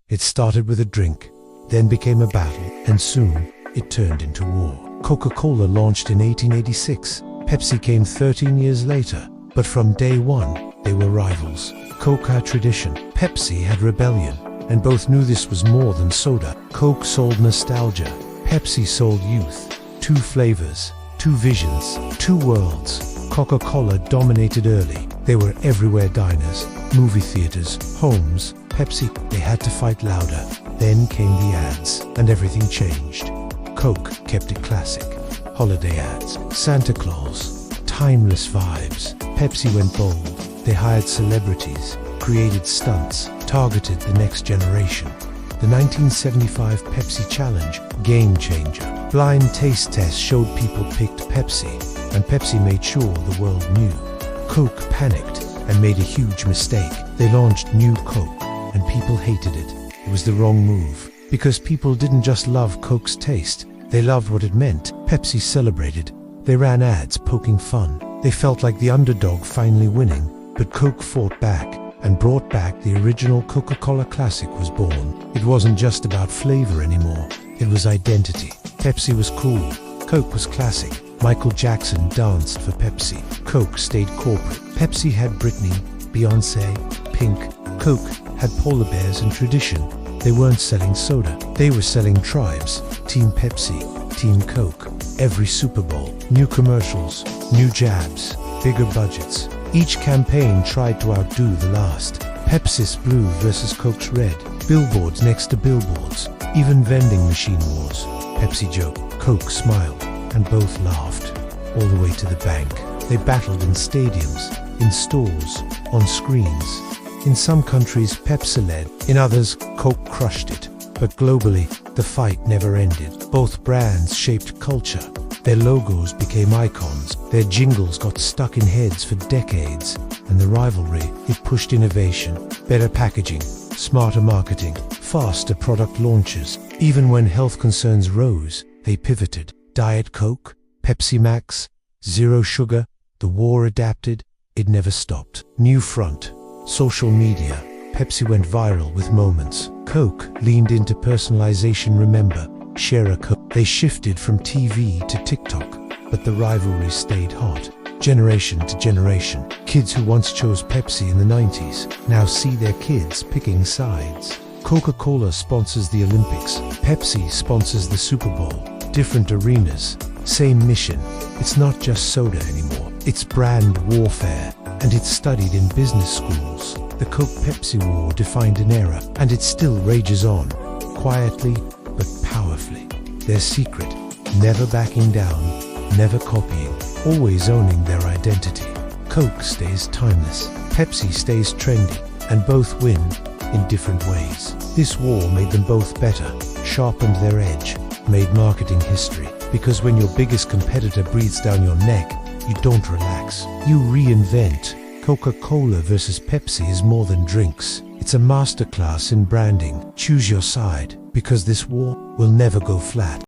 It started with a drink, then became a battle, and soon it turned into war. Coca-Cola launched in 1886. Pepsi came 13 years later, but from day one, they were rivals. Coke had tradition, Pepsi had rebellion, and both knew this was more than soda. Coke sold nostalgia, Pepsi sold youth. Two flavors, two visions, two worlds. Coca-Cola dominated early. They were everywhere: diners, movie theaters, homes. Pepsi, they had to fight louder. Then came the ads, and everything changed. Coke kept it classic. Holiday ads, Santa Claus, timeless vibes. Pepsi went bold. They hired celebrities, created stunts, targeted the next generation. The 1975 Pepsi Challenge, game changer. Blind taste tests showed people picked Pepsi, and Pepsi made sure the world knew. Coke panicked and made a huge mistake. They launched New Coke, and people hated it. It was the wrong move, because people didn't just love Coke's taste, they loved what it meant. Pepsi celebrated. They ran ads poking fun. They felt like the underdog finally winning, but Coke fought back and brought back the original Coca-Cola classic was born. It wasn't just about flavor anymore, it was identity. Pepsi was cool, Coke was classic. Michael Jackson danced for Pepsi, Coke stayed corporate. Pepsi had Britney, Beyonce, Pink. Coke had polar bears and tradition. They weren't selling soda, they were selling tribes. Team Pepsi, Team Coke. Every Super Bowl, new commercials, new jabs, bigger budgets. Each campaign tried to outdo the last. Pepsi's blue versus Coke's red. Billboards next to billboards. Even vending machine wars. Pepsi joked, Coke smiled, and both laughed. All the way to the bank. They battled in stadiums, in stores, on screens. In some countries, Pepsi led. In others, Coke crushed it. But globally, the fight never ended. Both brands shaped culture. Their logos became icons. Their jingles got stuck in heads for decades. And the rivalry, it pushed innovation, better packaging, smarter marketing, faster product launches. Even when health concerns rose, they pivoted. Diet Coke, Pepsi Max, zero sugar. The war adapted. It never stopped. New front, social media. Pepsi went viral with moments. Coke leaned into personalization. Remember, share a Coke. They shifted from TV to TikTok, but the rivalry stayed hot. Generation to generation. Kids who once chose Pepsi in the 90s now see their kids picking sides. Coca-Cola sponsors the Olympics. Pepsi sponsors the Super Bowl. Different arenas, same mission. It's not just soda anymore. It's brand warfare, and it's studied in business schools. The Coke-Pepsi war defined an era, and it still rages on, quietly but powerfully. Their secret, never backing down, never copying, always owning their identity. Coke stays timeless, Pepsi stays trendy, and both win in different ways. This war made them both better, sharpened their edge, made marketing history. Because when your biggest competitor breathes down your neck, you don't relax, you reinvent. Coca-Cola versus Pepsi is more than drinks. It's a masterclass in branding. Choose your side, because this war will never go flat.